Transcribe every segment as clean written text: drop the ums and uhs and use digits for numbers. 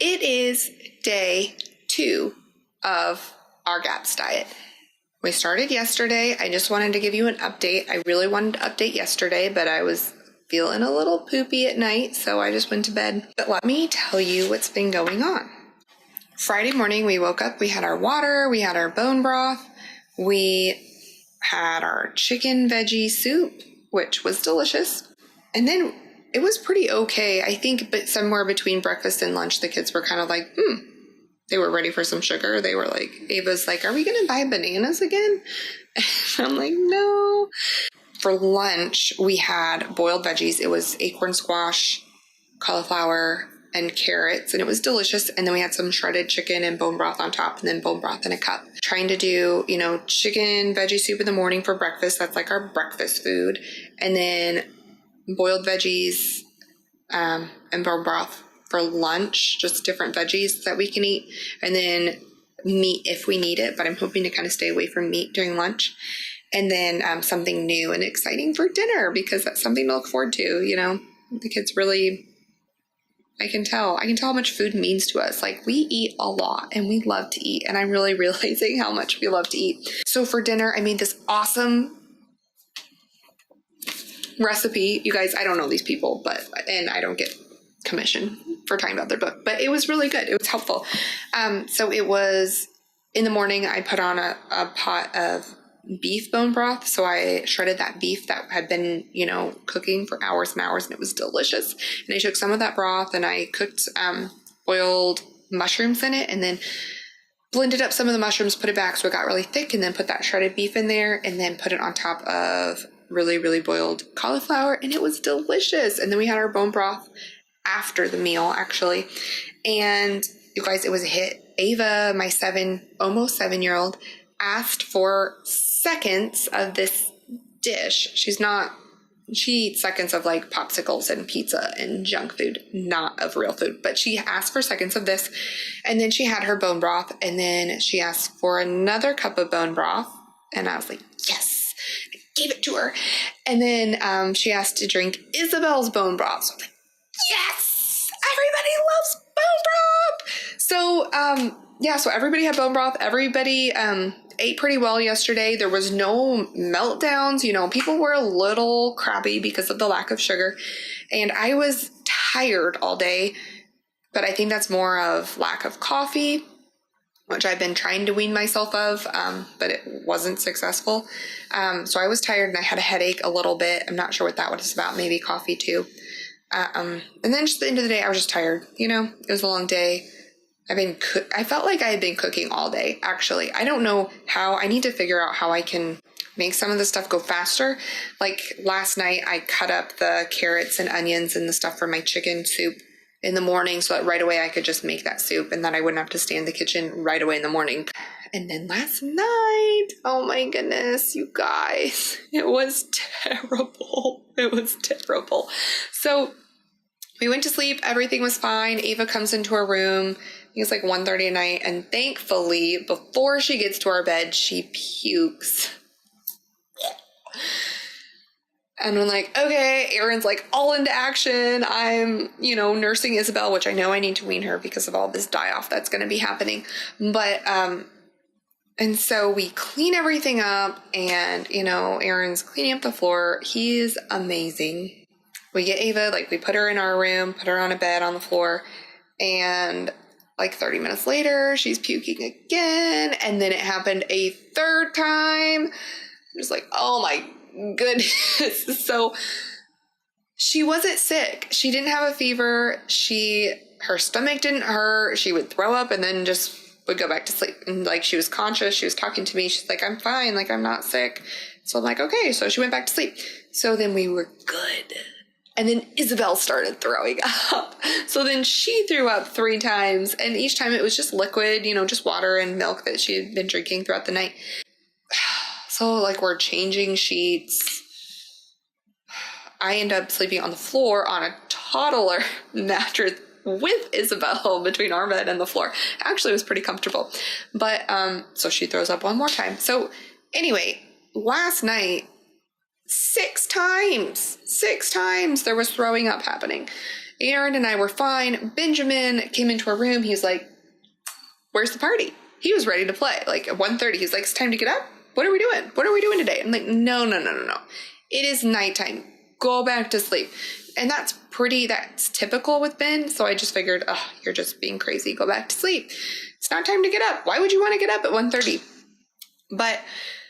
It is day 2 of our GAPS diet. We started yesterday. I just wanted to give you an update. I really wanted to update yesterday, but I was feeling a little poopy at night, so I just went to bed. But let me tell you what's been going on. Friday morning, we woke up, we had our water, we had our bone broth, we had our chicken veggie soup, which was delicious. And then it was pretty okay, I think, but somewhere between breakfast and lunch, the kids were kind of like, they were ready for some sugar. They were like, Ava's like, are we going to buy bananas again? And I'm like, no. For lunch, we had boiled veggies. It was acorn squash, cauliflower, and carrots, and it was delicious. And then we had some shredded chicken and bone broth on top, and then bone broth in a cup. Trying to do, chicken veggie soup in the morning for breakfast. That's like our breakfast food. And then boiled veggies and bone broth for lunch, just different veggies that we can eat. And then meat if we need it, but I'm hoping to kind of stay away from meat during lunch. And then something new and exciting for dinner, because that's something to look forward to. The kids really, I can tell how much food means to us. Like, we eat a lot and we love to eat, and I'm really realizing how much we love to eat. So for dinner, I made this awesome recipe. You guys, I don't know these people, and I don't get commission for talking about their book, but it was really good. It was helpful. So it was in the morning, I put on a pot of beef bone broth. So I shredded that beef that had been, cooking for hours and hours, and it was delicious. And I took some of that broth and I cooked boiled mushrooms in it, and then blended up some of the mushrooms, put it back so it got really thick, and then put that shredded beef in there, and then put it on top of really, really boiled cauliflower, and it was delicious. And then we had our bone broth after the meal, actually. And you guys, it was a hit. Ava, my almost 7-year-old, asked for seconds of this dish. She eats seconds of like popsicles and pizza and junk food, not of real food, but she asked for seconds of this. And then she had her bone broth, and then she asked for another cup of bone broth. And I was like, yes, I gave it to her. And then she asked to drink Isabel's bone broth. So I was like, yes, everybody loves bone broth. So everybody had bone broth. Everybody ate pretty well yesterday. There was no meltdowns. People were a little crabby because of the lack of sugar, and I was tired all day, but I think that's more of lack of coffee, which I've been trying to wean myself of, but it wasn't successful. So I was tired and I had a headache a little bit. I'm not sure what that was about. Maybe coffee too. And then just at the end of the day, I was just tired. It was a long day. I felt like I had been cooking all day, actually. I don't know how. I need to figure out how I can make some of the stuff go faster. Like last night, I cut up the carrots and onions and the stuff for my chicken soup in the morning so that right away I could just make that soup, and then I wouldn't have to stay in the kitchen right away in the morning. And then last night, oh my goodness, you guys, it was terrible. It was terrible. So we went to sleep. Everything was fine. Ava comes into her room. I think it's like 1:30 at night. And thankfully, before she gets to our bed, she pukes. And I'm like, okay, Erin's like all into action. I'm, nursing Isabel, which I know I need to wean her because of all this die-off that's going to be happening. But, and so we clean everything up, and, Erin's cleaning up the floor. He's amazing. We get Ava, we put her in our room, put her on a bed on the floor, and 30 minutes later, she's puking again, and then it happened a third time. I'm just like, oh my goodness. So she wasn't sick. She didn't have a fever. Her stomach didn't hurt. She would throw up and then just would go back to sleep. And she was conscious. She was talking to me. She's like, I'm fine. I'm not sick. So I'm like, okay. So she went back to sleep. So then we were good. And then Isabel started throwing up. So then she threw up 3 times. And each time it was just liquid, just water and milk that she had been drinking throughout the night. So we're changing sheets. I end up sleeping on the floor on a toddler mattress with Isabel between our bed and the floor. Actually, it was pretty comfortable. But so she throws up one more time. So anyway, last night, 6 times there was throwing up happening. Aaron and I were fine. Benjamin came into our room. He's like, where's the party? He was ready to play. Like at 1:30, he's like, it's time to get up. What are we doing? What are we doing today? I'm like, no. It is nighttime. Go back to sleep. And that's typical with Ben. So I just figured, oh, you're just being crazy. Go back to sleep. It's not time to get up. Why would you want to get up at 1:30? But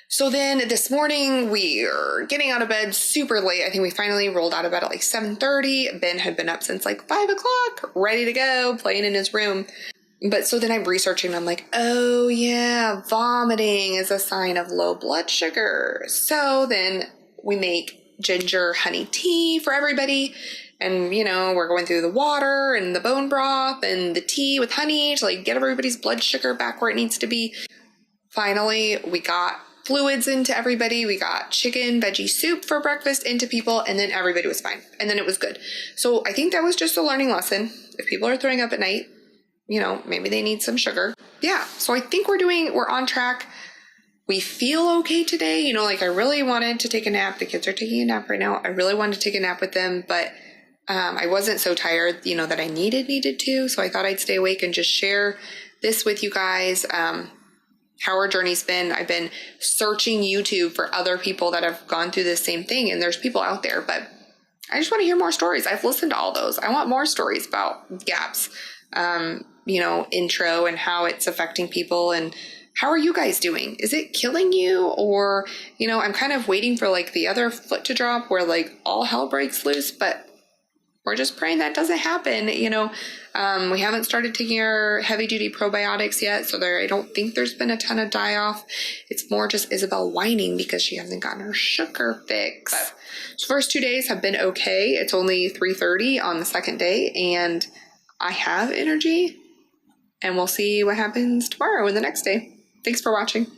so then this morning we are getting out of bed super late. I think we finally rolled out of bed at like 7:30. Ben had been up since like 5 o'clock, ready to go, playing in his room. But so then I'm researching. I'm like, oh yeah, vomiting is a sign of low blood sugar. So then we make ginger honey tea for everybody. And, you know, we're going through the water and the bone broth and the tea with honey to like get everybody's blood sugar back where it needs to be. Finally, we got fluids into everybody. We got chicken, veggie soup for breakfast into people, and then everybody was fine. And then it was good. So I think that was just a learning lesson. If people are throwing up at night, you know, maybe they need some sugar. Yeah. So I think we're on track. We feel okay today. You know, like I really wanted to take a nap. The kids are taking a nap right now. I really wanted to take a nap with them, but I wasn't so tired, you know, that I needed to. So I thought I'd stay awake and just share this with you guys. How our journey's been. I've been searching YouTube for other people that have gone through the same thing, and there's people out there, but I just want to hear more stories. I've listened to all those. I want more stories about GAPS, you know, intro and how it's affecting people. And how are you guys doing? Is it killing you? Or, you know, I'm kind of waiting for like the other foot to drop where like all hell breaks loose, but we're just praying that doesn't happen. You know, we haven't started taking our heavy duty probiotics yet. So I don't think there's been a ton of die off. It's more just Isabel whining because she hasn't gotten her sugar fix. But the first 2 days have been okay. It's only 3:30 on the second day and I have energy, and we'll see what happens tomorrow and the next day. Thanks for watching.